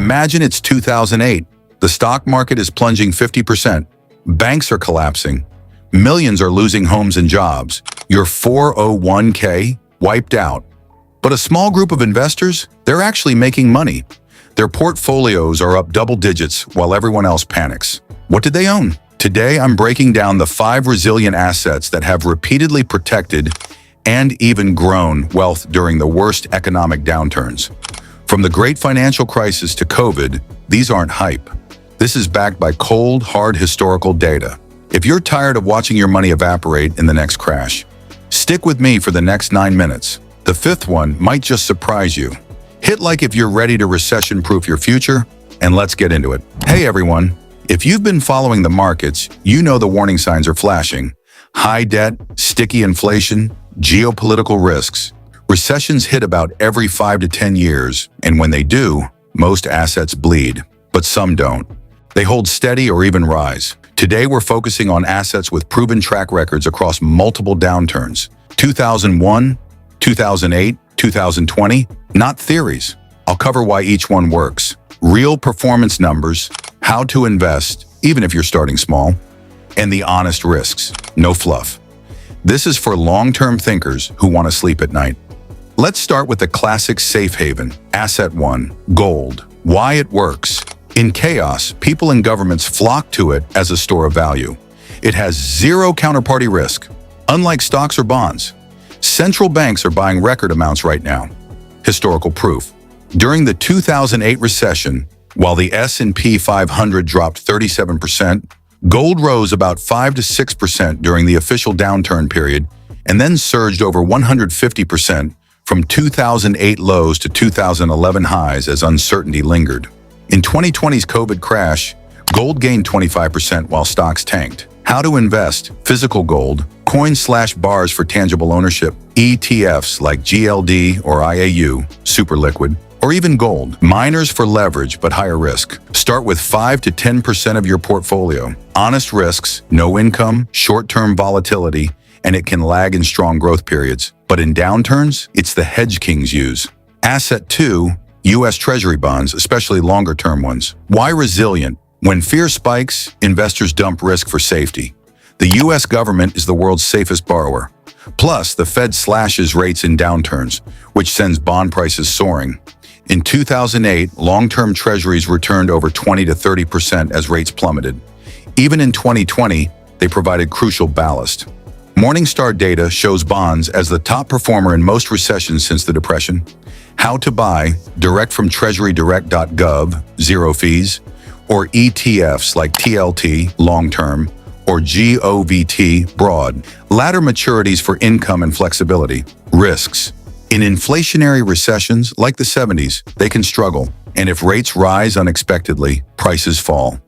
Imagine it's 2008. The stock market is plunging 50%. Banks are collapsing. Millions are losing homes and jobs. Your 401k wiped out. But a small group of investors, they're actually making money. Their portfolios are up double digits while everyone else panics. What did they own? Today, I'm breaking down the 5 resilient assets that have repeatedly protected and even grown wealth during the worst economic downturns. From the great financial crisis to COVID, these aren't hype. This is backed by cold, hard historical data. If you're tired of watching your money evaporate in the next crash, stick with me for the next 9 minutes. The 5th one might just surprise you. Hit like if you're ready to recession-proof your future, and let's get into it. Hey everyone, if you've been following the markets, you know the warning signs are flashing. High debt, sticky inflation, geopolitical risks. Recessions hit about every 5 to 10 years, and when they do, most assets bleed, but some don't. They hold steady or even rise. Today, we're focusing on assets with proven track records across multiple downturns. 2001, 2008, 2020, not theories. I'll cover why each one works. Real performance numbers, how to invest, even if you're starting small, and the honest risks, no fluff. This is for long-term thinkers who want to sleep at night. Let's start with the classic safe haven. Asset 1, gold. Why it works. In chaos, people and governments flock to it as a store of value. It has zero counterparty risk. Unlike stocks or bonds, central banks are buying record amounts right now. Historical proof. During the 2008 recession, while the S&P 500 dropped 37%, gold rose about 5 to 6% during the official downturn period and then surged over 150% from 2008 lows to 2011 highs as uncertainty lingered. In 2020's COVID crash, gold gained 25% while stocks tanked. How to invest: physical gold, coins/bars for tangible ownership, ETFs like GLD or IAU, super liquid, or even gold, miners for leverage but higher risk. Start with 5 to 10% of your portfolio. Honest risks, no income, short-term volatility, and it can lag in strong growth periods. But in downturns, it's the hedge kings use. Asset 2, U.S. Treasury bonds, especially longer-term ones. Why resilient? When fear spikes, investors dump risk for safety. The U.S. government is the world's safest borrower. Plus, the Fed slashes rates in downturns, which sends bond prices soaring. In 2008, long-term Treasuries returned over 20 to 30% as rates plummeted. Even in 2020, they provided crucial ballast. Morningstar data shows bonds as the top performer in most recessions since the Depression. How to buy: direct from treasurydirect.gov, zero fees, or ETFs like TLT, long-term, or GOVT, broad. Ladder maturities for income and flexibility. Risks: in inflationary recessions like the 70s, they can struggle, and if rates rise unexpectedly, prices fall.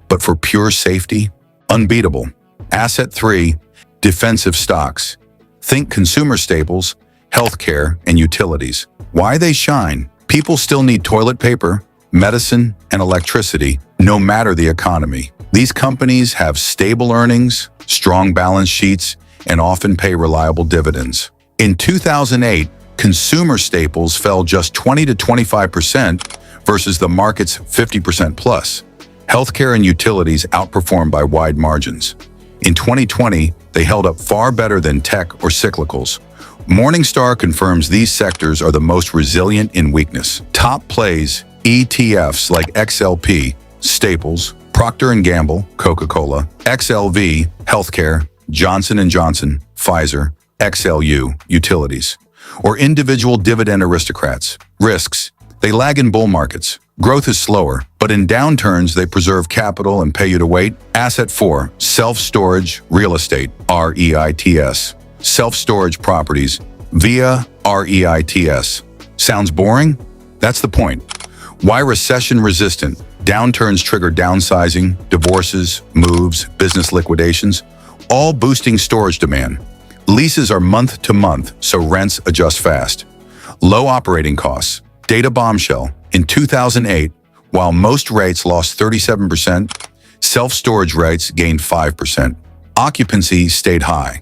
But for pure safety, unbeatable. Asset 3, defensive stocks. Think consumer staples, healthcare, and utilities. Why they shine? People still need toilet paper, medicine, and electricity, no matter the economy. These companies have stable earnings, strong balance sheets, and often pay reliable dividends. In 2008, consumer staples fell just 20 to 25% versus the market's 50% plus. Healthcare and utilities outperformed by wide margins. In 2020, they held up far better than tech or cyclicals. Morningstar confirms these sectors are the most resilient in weakness. Top plays: ETFs like XLP, Staples, Procter & Gamble, Coca-Cola, XLV, Healthcare, Johnson & Johnson, Pfizer, XLU, Utilities. Or individual dividend aristocrats. Risks: they lag in bull markets. Growth is slower, but in downturns they preserve capital and pay you to wait. Asset 4, self-storage, real estate, REITs. Self-storage properties via REITs. Sounds boring? That's the point. Why recession-resistant? Downturns trigger downsizing, divorces, moves, business liquidations, all boosting storage demand. Leases are month to month, so rents adjust fast. Low operating costs. Data bombshell. In 2008, while most rates lost 37%, self-storage rates gained 5%. Occupancy stayed high.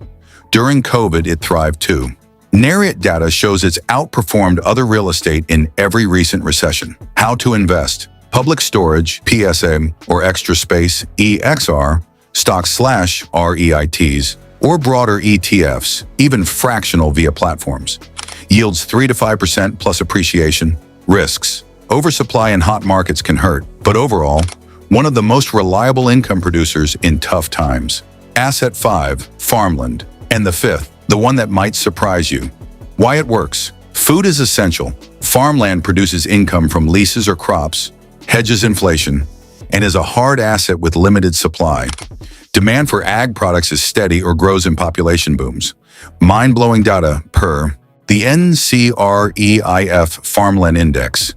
During COVID, it thrived too. Nareit data shows it's outperformed other real estate in every recent recession. How to invest. Public storage, PSA, or extra space, EXR, stocks/REITs, or broader ETFs, even fractional via platforms. Yields 3 to 5% plus appreciation. Risks. Oversupply in hot markets can hurt, but overall, one of the most reliable income producers in tough times. Asset 5, Farmland. And the fifth, the one that might surprise you. Why it works. Food is essential. Farmland produces income from leases or crops, hedges inflation, and is a hard asset with limited supply. Demand for ag products is steady or grows in population booms. Mind-blowing data per the NCREIF Farmland Index.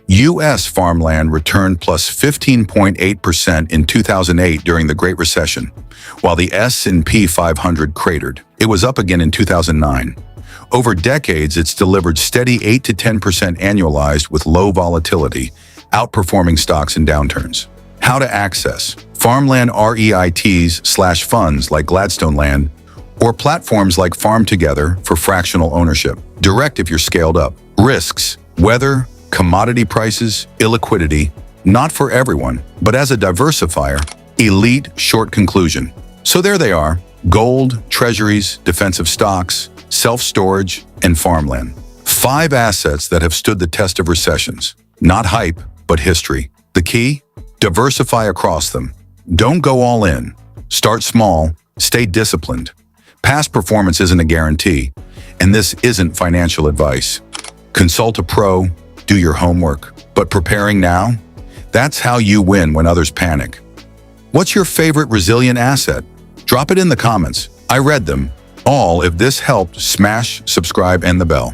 U.S. farmland returned plus 15.8% in 2008 during the Great Recession, while the S&P 500 cratered. It was up again in 2009. Over decades, it's delivered steady 8 to 10% annualized with low volatility, outperforming stocks in downturns. How to access. Farmland REITs/funds like Gladstone Land, or platforms like Farm Together for fractional ownership. Direct if you're scaled up. Risks. Weather, commodity prices, illiquidity. Not for everyone, but as a diversifier, elite short conclusion. So there they are. Gold, treasuries, defensive stocks, self-storage, and farmland. 5 assets that have stood the test of recessions. Not hype, but history. The key? Diversify across them. Don't go all in. Start small. Stay disciplined. Past performance isn't a guarantee, and this isn't financial advice. Consult a pro, do your homework. But preparing now? That's how you win when others panic. What's your favorite resilient asset? Drop it in the comments. I read them all. If this helped, smash subscribe and the bell.